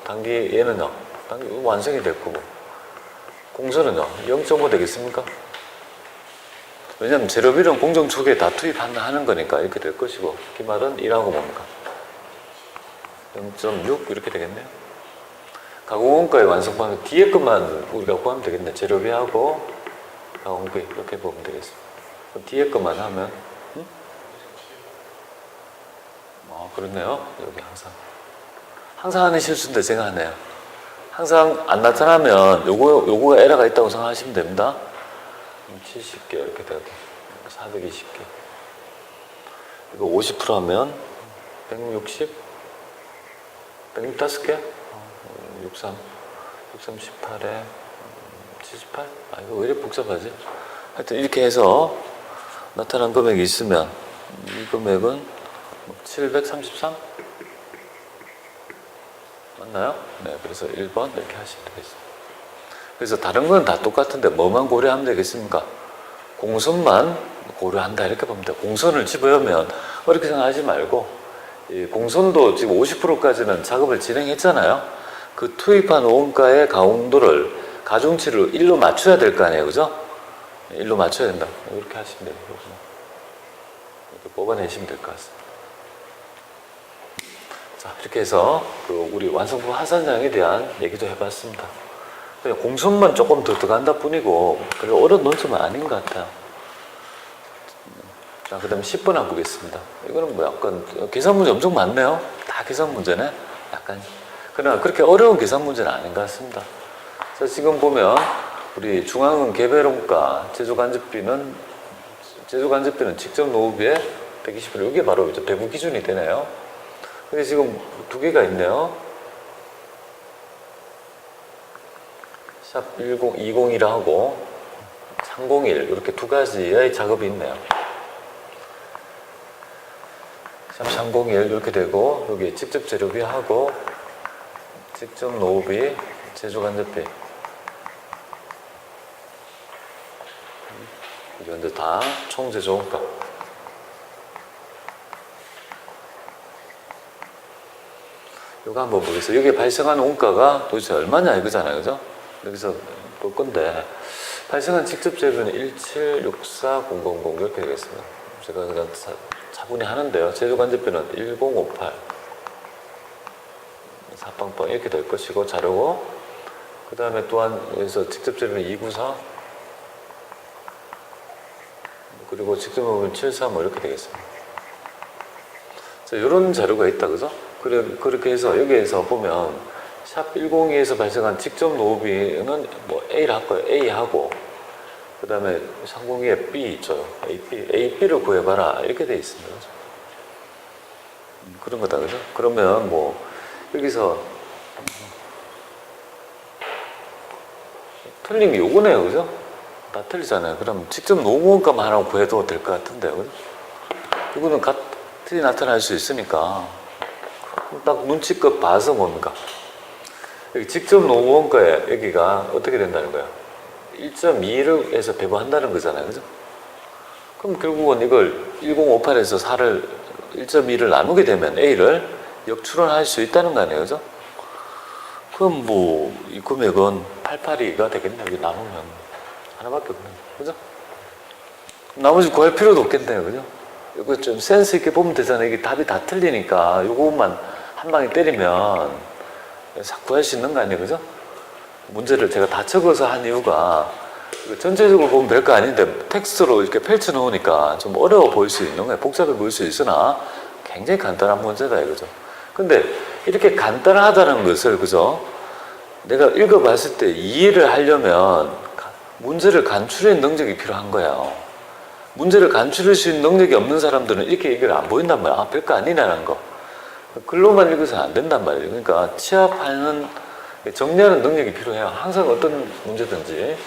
단기 얘는요. 단기 완성이 됐고 공선은요. 0.5 되겠습니까? 왜냐면 재료비는 공정 초기에 다 투입하는 거니까 이렇게 될 것이고 기말은 1하고 뭡니까? 0.6 이렇게 되겠네요. 가공원가의 완성방은 뒤에 것만 우리가 구하면 되겠네. 재료비하고 가공비 이렇게 보면 되겠습니다. 뒤에 것만 하면 그렇네요. 여기 항상 하는 실수인데 제가 하네요. 항상 안 나타나면 요거가 에러가 있다고 생각하시면 됩니다. 70개 이렇게 되고 420개 이거 50% 하면 160 165개 63 18에 78 이거 왜 이렇게 복잡하지? 하여튼 이렇게 해서 나타난 금액이 있으면 이 금액은 733 맞나요? 네, 그래서 1번 이렇게 하시면 되겠습니다. 그래서 다른 건 다 똑같은데 뭐만 고려하면 되겠습니까? 공선만 고려한다 이렇게 보면 돼요. 공선을 집어넣으면 어렵게 생각하지 말고 이 공선도 지금 50%까지는 작업을 진행했잖아요. 그 투입한 원가의 가공도를 가중치를 1로 맞춰야 될 거 아니에요. 그죠? 1로 맞춰야 된다. 이렇게 하시면 돼요. 이렇게 뽑아내시면 될 것 같습니다. 자, 이렇게 해서 우리 완성품 하산량에 대한 얘기도 해봤습니다. 그냥 공선만 조금 더 들어간다 뿐이고 그래 어려운 논점은 아닌 것 같아요. 자, 그 다음에 10번 한번 보겠습니다. 이거는 뭐 약간 계산 문제 엄청 많네요. 다 계산 문제네. 약간 그러나 그렇게 어려운 계산 문제는 아닌 것 같습니다. 자, 지금 보면 우리 중앙은 개별원가, 제조간접비는 직접 노후비에 120%, 이게 바로 이제 배부 기준이 되네요. 근데 지금 두 개가 있네요. 샵 201하고 301 이렇게 두 가지의 작업이 있네요. 샵 301 이렇게 되고 여기 직접 재료비하고 직접 노후비, 제조간접비 이건 이제 다 총제조원가. 이거 한번 보겠습니다. 여기에 발생하는 원가가 도대체 얼마냐 이거잖아요. 그죠? 여기서 볼 건데 발생한 직접 재료는 1764000 이렇게 되겠습니다. 제가 그냥 차분히 하는데요. 제조간접비는 1058 사빵빵 이렇게 될 것이고 자료고 그 다음에 또한 여기서 직접 재료는 294 그리고 직접 먹으면 735 이렇게 되겠습니다. 자, 이런 자료가 있다. 그죠? 그렇게 해서 여기에서 보면 샵 102에서 발생한 직접 노후비는 뭐 A를 할 거예요. A하고 그 다음에 302에 B 있죠. AB를 구해봐라 이렇게 돼 있습니다. 그죠? 그런 거다. 그죠? 그러면 뭐 여기서 틀린 게 요거네요. 그죠? 다 틀리잖아요. 그럼 직접 노무원가만 하나 구해도 될 것 같은데요. 그죠? 이거는 같이 나타날 수 있으니까 딱 눈치껏 봐서 뭡니까? 여기 직접 노무원가에 여기가 어떻게 된다는 거예요? 1.2를 해서 배분한다는 거잖아요. 그죠? 그럼 결국은 이걸 1058에서 4를 1.2를 나누게 되면 A를 역추론할 수 있다는 거 아니에요. 그죠? 그럼 뭐 이 금액은 882가 되겠네요. 여기 나누면 하나밖에 없는 거죠? 나머지 구할 필요도 없겠네요. 그죠? 이거 좀 센스 있게 보면 되잖아요. 이게 답이 다 틀리니까 이것만 한 방에 때리면 싹 구할 수 있는 거 아니에요. 그죠? 문제를 제가 다 적어서 한 이유가 전체적으로 보면 별거 아닌데 텍스트로 이렇게 펼쳐 놓으니까 좀 어려워 보일 수 있는 거예요. 복잡해 보일 수 있으나 굉장히 간단한 문제다 이거죠. 근데 이렇게 간단하다는 것을 그죠? 내가 읽어봤을 때 이해를 하려면 문제를 간추릴 능력이 필요한 거예요. 문제를 간추릴 수 있는 능력이 없는 사람들은 이렇게 얘기를 안 보인단 말이야. 아, 별거 아니라는 거. 글로만 읽어서는 안 된단 말이에요. 그러니까 취합하는, 정리하는 능력이 필요해요. 항상 어떤 문제든지.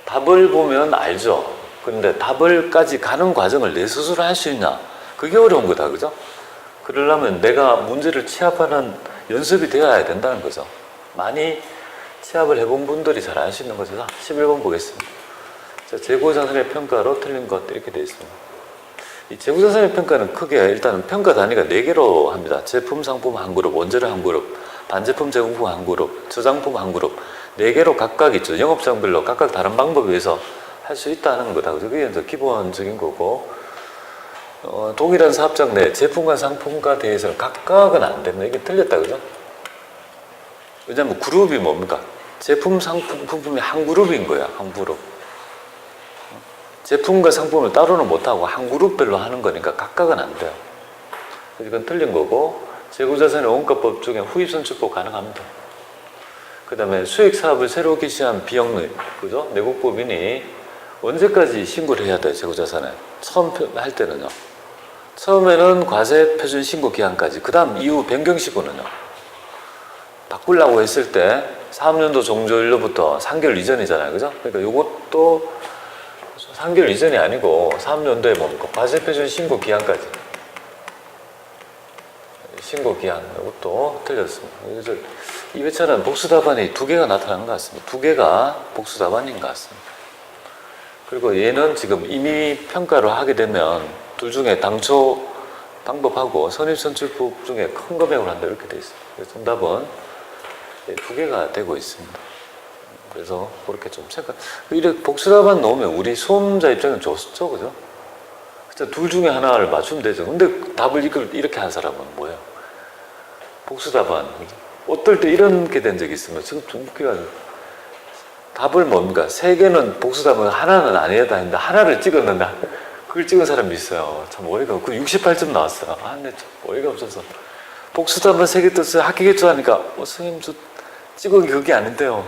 답을 보면 알죠. 그런데 답을까지 가는 과정을 내 스스로 할 수 있냐. 그게 어려운 거다. 그죠? 그러려면 내가 문제를 취합하는 연습이 되어야 된다는 거죠. 많이 취합을 해본 분들이 잘 알 수 있는 거죠. 11번 보겠습니다. 자, 재고자산의 평가로 틀린 것 이렇게 되어 있습니다. 이 재고자산의 평가는 크게 일단은 평가 단위가 4개로 합니다. 제품, 상품 한 그룹, 원재료 한 그룹, 반제품 제공품 한 그룹, 저장품 한 그룹 4개로 각각 있죠. 영업장별로 각각 다른 방법에 의해서 할 수 있다는 거다. 그게 이제 기본적인 거고, 동일한 사업장 내 제품과 상품과 대해서는 각각은 안 됩니다. 이게 틀렸다, 그죠? 왜냐면 그룹이 뭡니까? 제품, 상품, 품품이 한 그룹인 거야, 한 그룹. 제품과 상품을 따로는 못하고 한 그룹별로 하는 거니까 각각은 안 돼요. 이건 틀린 거고, 재고자산의 원가법 중에 후입선출법 가능합니다. 그 다음에 수익사업을 새로 개시한 비영, 그죠? 내국법인이 언제까지 신고를 해야 돼요, 재고자산에? 처음 할 때는요. 처음에는 과세 표준 신고 기한까지, 그 다음 이후 변경시고는요. 바꾸려고 했을 때 사업연도 종료일로부터 3개월 이전이잖아요, 그죠? 그러니까 이것도 3개월 이전이 아니고 사업연도에 뭡니까? 과세 표준 신고 기한까지. 신고 기한, 이것도 틀렸습니다. 그래서 이 회차는 복수 답안이 2개가 나타나는 것 같습니다. 2개가 복수 답안인 것 같습니다. 그리고 얘는 지금 이미 평가를 하게 되면 둘 중에 당초 방법하고 선입선출법 중에 큰 금액으로 한다 이렇게 되어 있습니다. 그래서 정답은 2개가 되고 있습니다. 그래서 그렇게 좀 체크. 이렇게 복수 답안 넣으면 우리 수험자 입장은 좋죠, 그죠? 진짜 둘 중에 하나를 맞추면 되죠. 근데 답을 이렇게 한 사람은 뭐예요? 복수 답안. 어떨 때 이렇게 된 적이 있으면 지금 좀 웃기가 답을 뭡니까? 3개는 복수 답은 하나는 아니었다 했는데 하나를 찍었는데 그걸 찍은 사람이 있어요. 참 어이가 없고 68점 나왔어요. 아, 근데 참 어이가 없어서 복수 답은 3개 떴어요. 합격했죠 하니까 선생님 저 찍은 게 그게 아닌데요.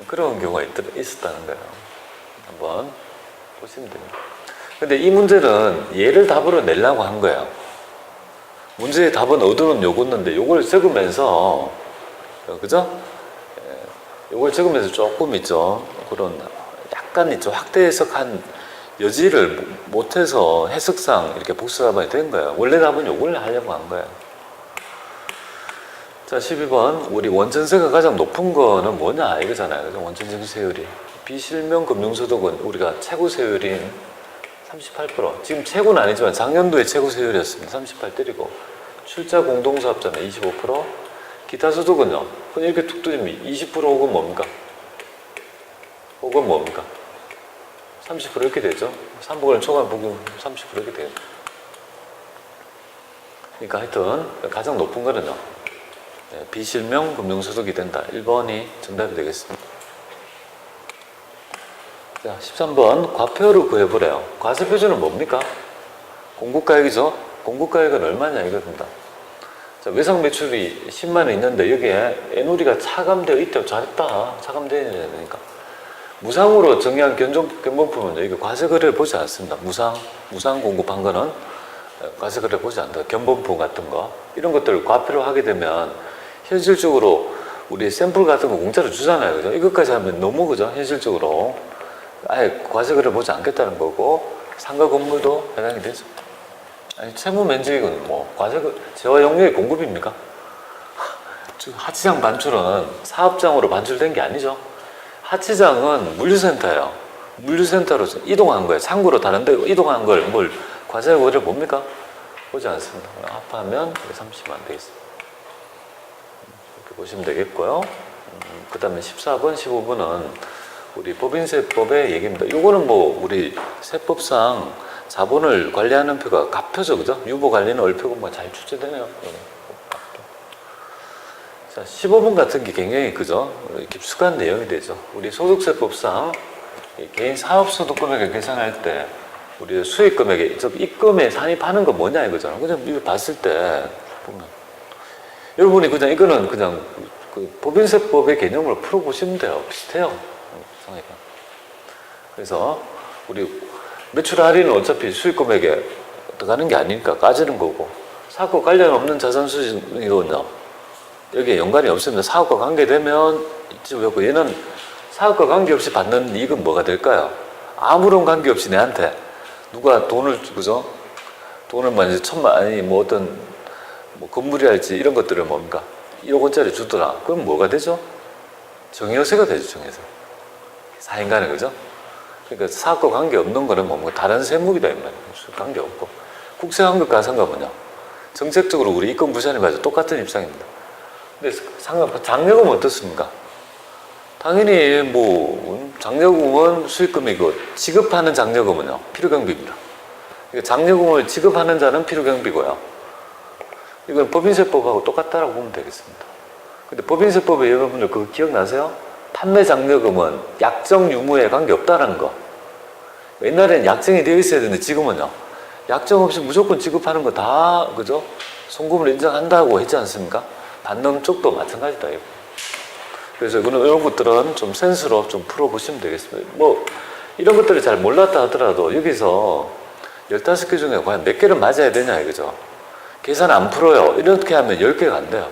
그런 경우가 있었다는 거예요. 한번 보시면 됩니다. 근데 이 문제는 얘를 답으로 내려고 한 거예요. 문제의 답은 어두운 요거였는데 요걸 적으면서, 그죠? 요걸 적으면서 조금 있죠. 그런 약간 있죠. 확대 해석한 여지를 못해서 해석상 이렇게 복수 답안이 된 거예요. 원래 답은 요걸 하려고 한 거예요. 자, 12번. 우리 원전세가 가장 높은 거는 뭐냐 이거잖아요. 그죠? 원전세 세율이. 비실명 금융소득은 우리가 최고 세율인 38%. 지금 최고는 아니지만 작년도에 최고 세율이었습니다. 38 때리고. 출자 공동사업자는 25%. 기타 소득은요. 그냥 이렇게 툭 뜨면 20% 혹은 뭡니까? 혹은 뭡니까? 30% 이렇게 되죠. 3분의 초과 보금 30% 이렇게 돼요. 그러니까 하여튼 가장 높은 거는요. 비실명 금융소득이 된다. 1번이 정답이 되겠습니다. 자, 13번 과표를 구해보래요. 과세표준은 뭡니까? 공급가액이죠. 공급가액은 얼마냐 이겁니다. 자, 외상 매출이 10만 원 있는데 여기에 애누리가 차감되어 있대요. 잘했다. 차감되어야 되니까. 무상으로 정의한 견본품은 이게 과세거래를 보지 않습니다. 무상 공급한 거는 과세거래를 보지 않는다. 견본품 같은 거. 이런 것들을 과표로 하게 되면 현실적으로 우리 샘플 같은 거 공짜로 주잖아요. 그죠? 이것까지 하면 너무, 그죠? 현실적으로. 아예 과세거래를 보지 않겠다는 거고, 상가 건물도 해당이 되죠. 아니, 채무 면적은 뭐, 재화 용료의 공급입니까? 하치장 반출은 사업장으로 반출된 게 아니죠. 하치장은 물류센터예요. 물류센터로 이동한 거예요. 창고로 다른 데 이동한 걸 뭘 과세거래를 봅니까? 보지 않습니다. 합하면 30만 되겠습니다. 이렇게 보시면 되겠고요. 그 다음에 14번, 15번은 우리 법인세법의 얘기입니다. 이거는 뭐 우리 세법상 자본을 관리하는 표가 갑표죠, 그죠? 유보 관리는 얼표고 뭐 잘 출제되네요. 자, 15번 같은 게 굉장히, 그죠? 깊숙한 내용이 되죠. 우리 소득세법상 개인 사업소득 금액을 계산할 때 우리 수익 금액에 입금에 산입하는 거 뭐냐 이거잖아. 그냥 이거 봤을 때 보면 여러분이 그냥 이거는 그냥 그 법인세법의 개념으로 풀어보시면 돼요. 비슷해요. 그래서 우리 매출 할인은 어차피 수익 금액에 들어가는 게 아니니까 까지는 거고, 사업과 관련 없는 자산 수익은요 여기에 연관이 없습니다. 사업과 관계되면 있죠. 얘는 사업과 관계없이 받는 이익은 뭐가 될까요? 아무런 관계없이 내한테 누가 돈을, 그죠? 돈을 만약에 1,000만, 아니 뭐 어떤 뭐 건물이랄지 이런 것들을 뭡니까? 1억 원짜리 주더라. 그럼 뭐가 되죠? 정여세가 되죠. 정여세. 사인간에, 그죠? 그러니까 사업과 관계없는 거는 뭐 다른 세무이다 이 말이에요. 관계없고. 국세환급과 상관은요. 정책적으로 우리 이권 부처님 가지고 똑같은 입장입니다. 근데 장려금은 어떻습니까? 당연히 뭐 장려금은 수익금이고 지급하는 장려금은요. 필요경비입니다. 그러니까 장려금을 지급하는 자는 필요경비고요. 이건 법인세법하고 똑같다라고 보면 되겠습니다. 근데 법인세법에 여러분들 그거 기억나세요? 판매 장려금은 약정 유무에 관계없다는 거. 옛날에는 약정이 되어 있어야 되는데 지금은요. 약정 없이 무조건 지급하는 거 다 그죠? 송금을 인정한다고 했지 않습니까? 받는 쪽도 마찬가지다. 이거. 그래서 이런 것들은 좀 센스로 좀 풀어보시면 되겠습니다. 뭐 이런 것들을 잘 몰랐다 하더라도 여기서 15개 중에 과연 몇 개를 맞아야 되냐 이거죠. 계산 안 풀어요. 이렇게 하면 10개가 안 돼요.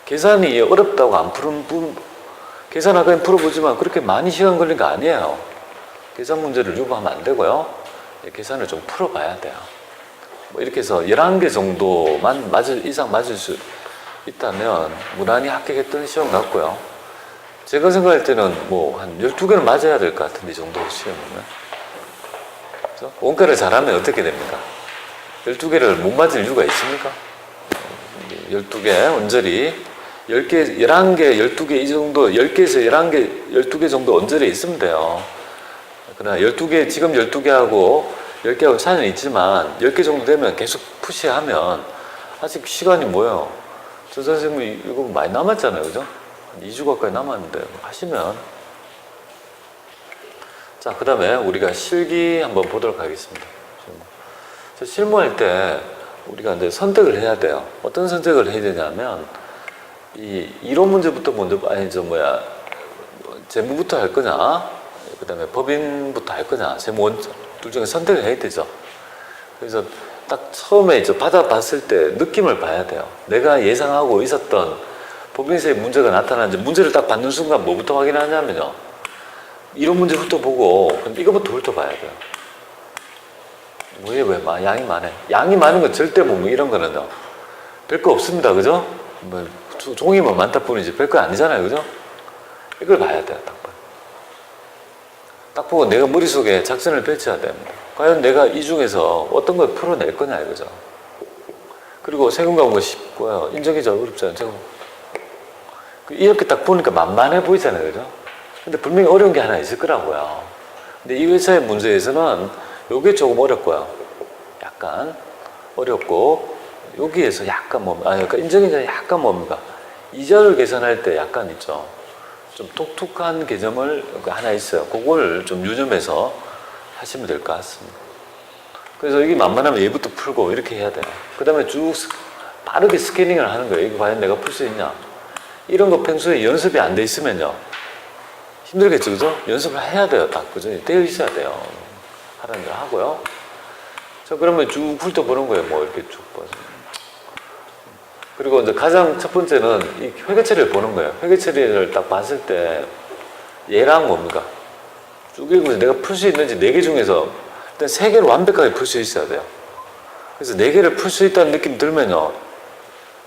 계산이 어렵다고 안 푸는 분, 계산 아까 풀어보지만 그렇게 많이 시간 걸린 거 아니에요. 계산 문제를 유보하면 안 되고요. 계산을 좀 풀어봐야 돼요. 뭐 이렇게 해서 11개 정도만 이상 맞을 수 있다면 무난히 합격했던 시험 같고요. 제가 생각할 때는 뭐 한 12개는 맞아야 될 것 같은데 이 정도 시험이면. 그렇죠? 원가를 잘하면 어떻게 됩니까? 12개를 못 맞을 이유가 있습니까? 12개 언저리 10개, 11개, 12개 이 정도 10개에서 11개, 12개 정도 언저리에 있으면 돼요. 그러나 12개, 지금 12개하고 10개하고 차이는 있지만 10개 정도 되면 계속 푸시하면 아직 시간이 뭐예요? 저 선생님이 이거 많이 남았잖아요. 그죠? 한 2주 가까이 남았는데 하시면 자, 그 다음에 우리가 실기 한번 보도록 하겠습니다. 실무할 때 우리가 이제 선택을 해야 돼요. 어떤 선택을 해야 되냐면 이 이론 문제부터 먼저 재무부터 할 거냐, 그 다음에 법인부터 할 거냐, 세무 둘 중에 선택을 해야 되죠. 그래서 딱 처음에 이제 받아봤을 때 느낌을 봐야 돼요. 내가 예상하고 있었던 법인세의 문제가 나타나는지 문제를 딱 받는 순간 뭐부터 확인하냐면요. 이론 문제 훑어보고 이거부터 훑어봐야 돼요. 왜 양이 많아? 양이 많은 건 절대 뭐 이런 거는요. 별거 없습니다. 그죠? 뭐 종이만 많다 뿐이지 별거 아니잖아요. 그죠? 이걸 봐야 돼요. 딱 보고 내가 머릿속에 작전을 펼쳐야 됩니다. 과연 내가 이 중에서 어떤 걸 풀어낼 거냐 이거죠. 그리고 세금 과목은 쉽고요. 인정이 잘 어렵잖아요. 이렇게 딱 보니까 만만해 보이잖아요. 그죠? 근데 분명히 어려운 게 하나 있을 거라고요. 근데 이 회사의 문제에서는 요게 조금 어렵고요. 약간 어렵고 여기에서 약간 그러니까 인정이자 약간 뭡니까? 이자를 계산할 때 약간 있죠. 좀 독특한 개념을 하나 있어요. 그걸 좀 유념해서 하시면 될 것 같습니다. 그래서 이게 만만하면 얘부터 풀고 이렇게 해야 돼요. 그 다음에 쭉 빠르게 스캐닝을 하는 거예요. 이거 과연 내가 풀 수 있냐? 이런 거 평소에 연습이 안 돼 있으면요. 힘들겠죠, 그죠? 연습을 해야 돼요, 딱. 그죠? 되어 있어야 돼요. 하라는 대로 하고요. 자, 그러면 쭉 훑어보는 거예요. 뭐 이렇게 쭉 봐서. 그리고 이제 가장 첫 번째는 이 회계처리를 보는 거예요. 회계처리를 딱 봤을 때 얘랑 뭡니까? 쭉 읽으면서 내가 풀 수 있는지 4개 중에서 일단 3개를 완벽하게 풀 수 있어야 돼요. 그래서 4개를 풀 수 있다는 느낌 들면요.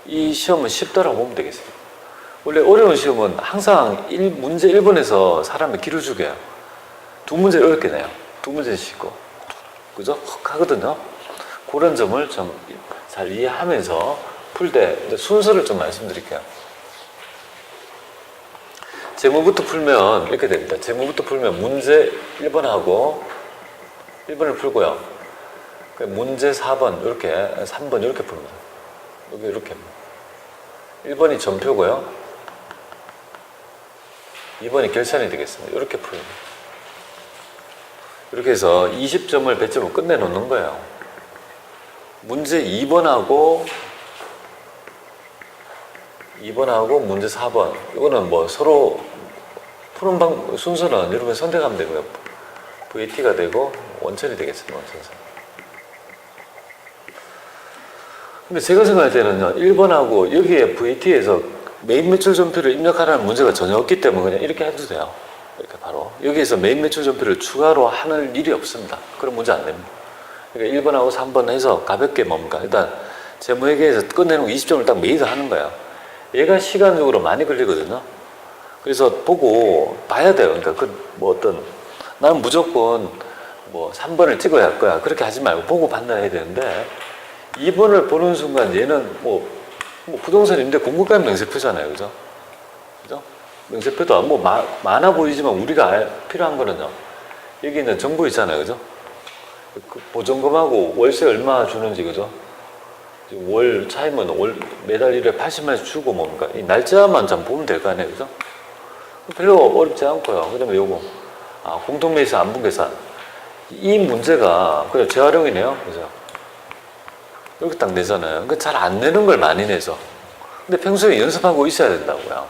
이 시험은 쉽다라고 보면 되겠습니다. 원래 어려운 시험은 항상 문제 1번에서 사람을 기를 죽여요. 2문제 어렵게 내요. 2문제 쉽고. 그죠? 헉 하거든요. 그런 점을 좀 잘 이해하면서 풀 때 순서를 좀 말씀드릴게요. 재무부터 풀면 이렇게 됩니다. 재무부터 풀면 문제 1번하고 1번을 풀고요. 문제 4번 이렇게 3번 이렇게 풉니다. 여기 이렇게 1번이 전표고요. 2번이 결산이 되겠습니다. 이렇게 풀어요. 이렇게 해서 20점을 100점을 끝내놓는 거예요. 문제 2번하고 문제 4번 이거는 뭐 서로 푸는 순서는 여러분 선택하면 되고요. VT가 되고 원천이 되겠습니다. 원천상. 근데 제가 생각할 때는요. 1번하고 여기에 VT에서 메인 매출 전표를 입력하라는 문제가 전혀 없기 때문에 그냥 이렇게 해도 돼요. 이렇게 바로 여기에서 메인 매출 전표를 추가로 하는 일이 없습니다. 그런 문제 안 됩니다. 그러니까 1번하고 3번 해서 가볍게 뭡니까? 일단 재무회계에서 끝내는 거 20점을 딱 메이드 하는 거예요. 얘가 시간적으로 많이 걸리거든요. 그래서 보고 봐야 돼요. 그러니까 뭐 어떤 나는 무조건 뭐 3번을 찍어야 할 거야. 그렇게 하지 말고 보고 판단해야 되는데 2번을 보는 순간 얘는 뭐 부동산 임대 공급가액 명세표잖아요. 그죠? 그죠? 명세표도 뭐 많아 보이지만 우리가 필요한 거는요. 여기 있는 정보 있잖아요. 그죠? 그 보증금하고 월세 얼마 주는지, 그죠? 월 차이면 매달 1회 80만 원씩 주고 뭡니까? 이 날짜만 좀 보면 될 거 아니에요. 그죠? 별로 어렵지 않고요. 그 다음에 요거, 공통매수 안분계산. 이 문제가, 그냥 재활용이네요. 그죠? 이렇게 딱 내잖아요. 그 잘 안 내는 걸 많이 내죠. 근데 평소에 연습하고 있어야 된다고요.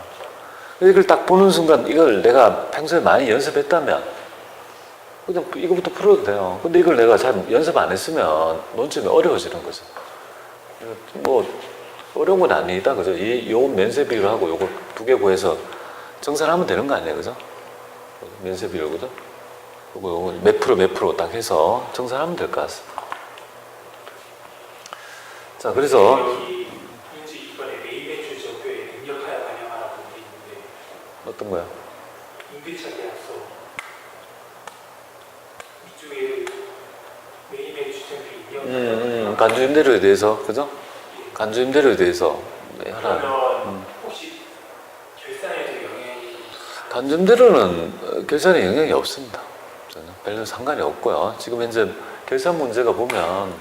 이걸 딱 보는 순간 이걸 내가 평소에 많이 연습했다면 그냥 이거부터 풀어도 돼요. 근데 이걸 내가 잘 연습 안 했으면 논점이 어려워지는 거죠. 뭐 어려운 건 아니다, 그죠? 요 면세비율 하고 요거 두 개 구해서 정산하면 되는 거 아니에요, 그죠? 면세비율, 그죠? 요거 몇 프로 딱 해서 정산하면 될 것 같습니다. 자, 그래서 문제 2번에 매입매출 지역표에 입력하여 반영하라고 돼 있는데 어떤 거야? 임대차 계약서 이쪽에 매입매출 지역표 입력 간주임대료에 대해서, 그죠? 간주임대료에 대해서 하나. 그러면 혹시 결산에도 영향이 간주임대료는 결산에 영향이 없습니다. 저는 별로 상관이 없고요. 지금 현재 결산 문제가 보면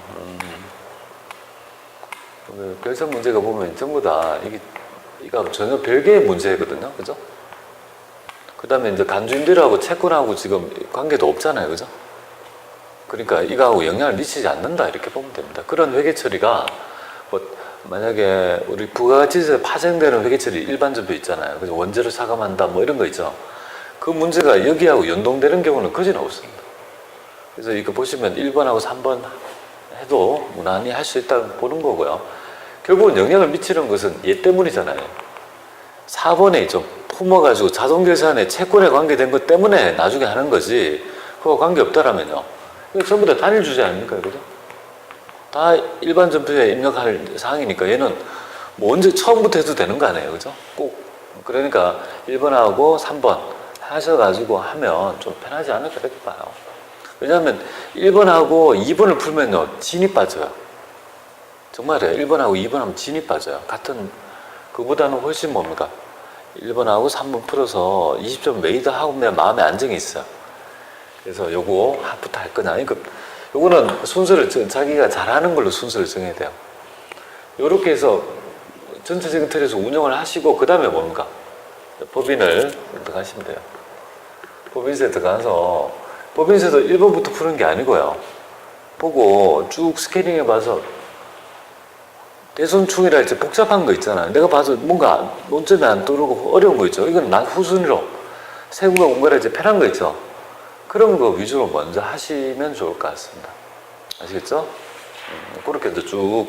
결산 문제가 보면 전부 다 이거 전혀 별개의 문제거든요, 그죠? 그 다음에 이제 간주임대료하고 채권하고 지금 관계도 없잖아요, 그죠? 그러니까 이거하고 영향을 미치지 않는다 이렇게 보면 됩니다. 그런 회계 처리가 뭐 만약에 우리 부가가치세에 파생되는 회계 처리 일반적으로 있잖아요, 그죠? 원재료 차감한다 뭐 이런 거 있죠. 그 문제가 여기하고 연동되는 경우는 거진 없습니다. 그래서 이거 보시면 1번하고 3번 해도 무난히 할 수 있다고 보는 거고요. 결국은 영향을 미치는 것은 얘 때문이잖아요. 4번에 좀 품어가지고 자동결산에 채권에 관계된 것 때문에 나중에 하는 거지 그거 관계없다라면요. 이거 전부 다 단일 주제 아닙니까? 그죠? 다 일반 전표에 입력할 사항이니까 얘는 뭐 언제 처음부터 해도 되는 거 아니에요. 그죠? 꼭. 그러니까 1번하고 3번 하셔가지고 하면 좀 편하지 않을까 이렇게 봐요. 왜냐하면 1번하고 2번을 풀면요. 진이 빠져요. 정말이에요. 1번하고 2번 하면 진이 빠져요. 같은, 그보다는 훨씬 뭡니까? 1번하고 3번 풀어서 20점 메이드 하고 그냥 마음의 안정이 있어요. 그래서 요거 부터 할 거냐. 그러니까 요거는 순서를, 자기가 잘하는 걸로 순서를 정해야 돼요. 요렇게 해서 전체적인 틀에서 운영을 하시고, 그 다음에 뭡니까? 법인을 들어가시면 돼요. 법인세 들어가서, 법인세도 1번부터 푸는 게 아니고요. 보고 쭉 스캐닝해 봐서 대손충이라 할지 복잡한 거 있잖아요. 내가 봐서 뭔가 논점이 안 떠오르고 어려운 거 있죠. 이건 난 후순위로 세부가 공부할 때 편한 거 있죠. 그런 거 위주로 먼저 하시면 좋을 것 같습니다. 아시겠죠? 그렇게 해서 쭉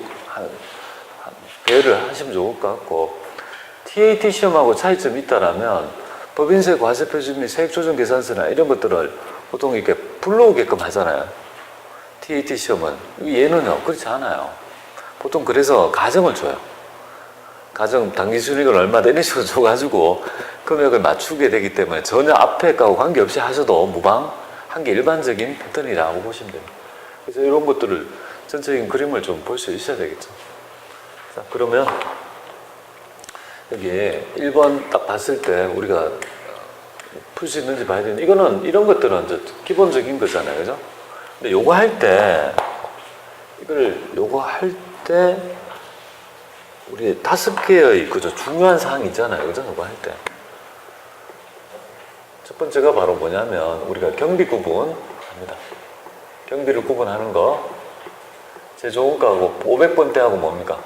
배열을 하시면 좋을 것 같고, TAT 시험하고 차이점이 있다라면 법인세, 과세표준 및 세액조정계산서나 이런 것들을 보통 이렇게 불러오게끔 하잖아요. TAT 시험은. 얘는요, 그렇지 않아요. 보통 그래서 가정을 줘요. 가정 당기순이익은 얼마다 이런 식으로 줘가지고 금액을 맞추게 되기 때문에 전혀 앞에 거하고 관계없이 하셔도 무방한 게 일반적인 패턴이라고 보시면 됩니다. 그래서 이런 것들을 전체적인 그림을 좀 볼 수 있어야 되겠죠. 자, 그러면 여기에 1번 딱 봤을 때 우리가 풀 수 있는지 봐야 되는데, 이런 것들은 이제 기본적인 거잖아요. 그죠? 근데 요거 할 때, 요거 할 때, 우리 5개의 그죠? 중요한 사항이 있잖아요. 그죠? 요거 할 때. 첫 번째가 바로 뭐냐면, 우리가 경비 구분 합니다. 경비를 구분하는 거. 제조원가하고 500번대하고 뭡니까?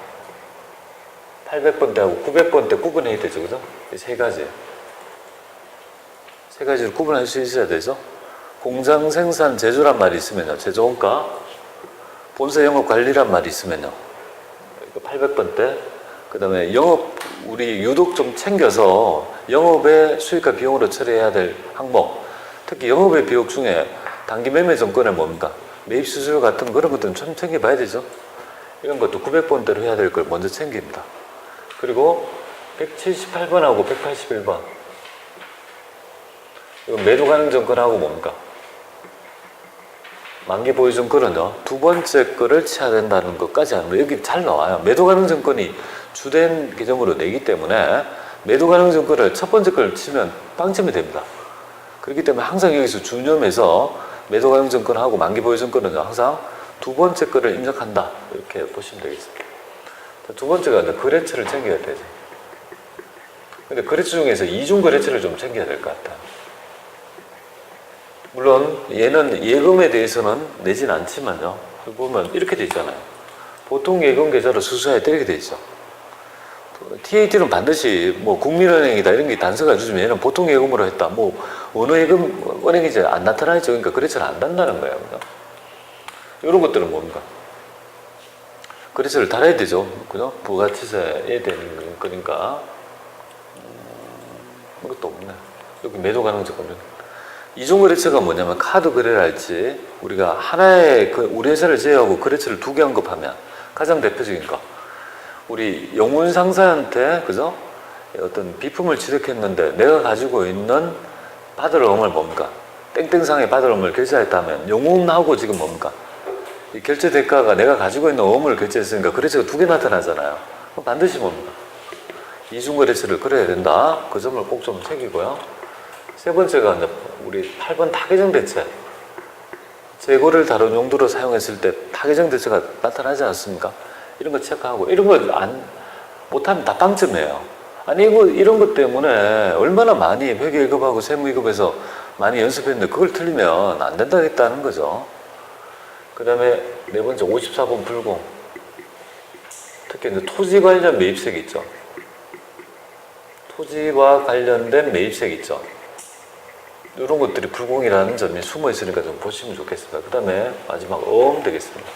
800번대하고 900번대 구분해야 되죠. 그죠? 이 세 가지. 세 가지를 구분할 수 있어야 되죠. 공장 생산 제조란 말이 있으면요. 제조원가, 본사 영업 관리란 말이 있으면요. 800번대. 그 다음에 영업, 우리 유독 좀 챙겨서 영업의 수익과 비용으로 처리해야 될 항목. 특히 영업의 비용 중에 단기 매매 정권에 뭡니까? 매입 수수료 같은 그런 것들은 좀 챙겨봐야 되죠. 이런 것도 900번대로 해야 될 걸 먼저 챙깁니다. 그리고 178번하고 181번. 이건 매도 가능 정권하고 뭡니까? 만기 보유증권은요, 두 번째 거를 쳐야 된다는 것까지 하면 여기 잘 나와요. 매도 가능증권이 주된 계정으로 내기 때문에 매도 가능증권을 첫 번째 걸 치면 빵점이 됩니다. 그렇기 때문에 항상 여기서 주념해서 매도 가능증권하고 만기 보유증권은 항상 두 번째 거를 입력한다. 이렇게 보시면 되겠습니다. 두 번째가 이제 거래처를 챙겨야 되죠. 근데 거래처 중에서 이중 거래처를 좀 챙겨야 될 것 같아요. 물론 얘는 예금에 대해서는 내진 않지만요. 보면 이렇게 돼 있잖아요. 보통 예금 계좌로 수수해야 이렇게 돼 있죠. TAT는 반드시 뭐 국민은행이다 이런 게 단서가 주지만 얘는 보통 예금으로 했다. 뭐 어느 예금 은행이 이제 안 나타나죠. 그러니까 거래처를 안 단다는 거예요. 그죠? 이런 것들은 뭡니까? 거래처를 달아야 되죠. 그죠? 부가치세에 되는 거니까. 이것도 없네. 여기 매도 가능증권. 이중 거래처가 뭐냐면 카드 거래를 할지 우리가 하나의 우리 회사를 제외하고 거래처를 두 개 언급하면 가장 대표적인 거. 우리 영문 상사한테 그죠? 어떤 비품을 취득했는데 내가 가지고 있는 받을 어음을 뭡니까? 땡땡상에 받을 어음을 결제했다면 영문하고 지금 뭡니까? 이 결제 대가가 내가 가지고 있는 어음을 결제했으니까 거래처가 두 개 나타나잖아요. 그럼 반드시 뭡니까? 이중거래처를 그려야 된다. 그 점을 꼭 좀 새기고요. 세 번째가 이제 우리 8번 타계정 대체. 재고를 다른 용도로 사용했을 때 타계정 대체가 나타나지 않습니까? 이런 거 체크하고 이런 거 못하면 다 빵점이에요. 아니 이런 것 때문에 얼마나 많이 회계일급하고 세무일급에서 많이 연습했는데 그걸 틀리면 안 된다겠다는 거죠. 그 다음에 네 번째 54번 불공. 특히 이제 토지 관련 매입세액 있죠. 토지와 관련된 매입세액 있죠. 이런 것들이 불공이라는 점이 숨어 있으니까 좀 보시면 좋겠습니다. 그 다음에 마지막 어음 되겠습니다.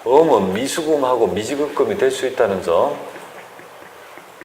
어음은 미수금하고 미지급금이 될 수 있다는 점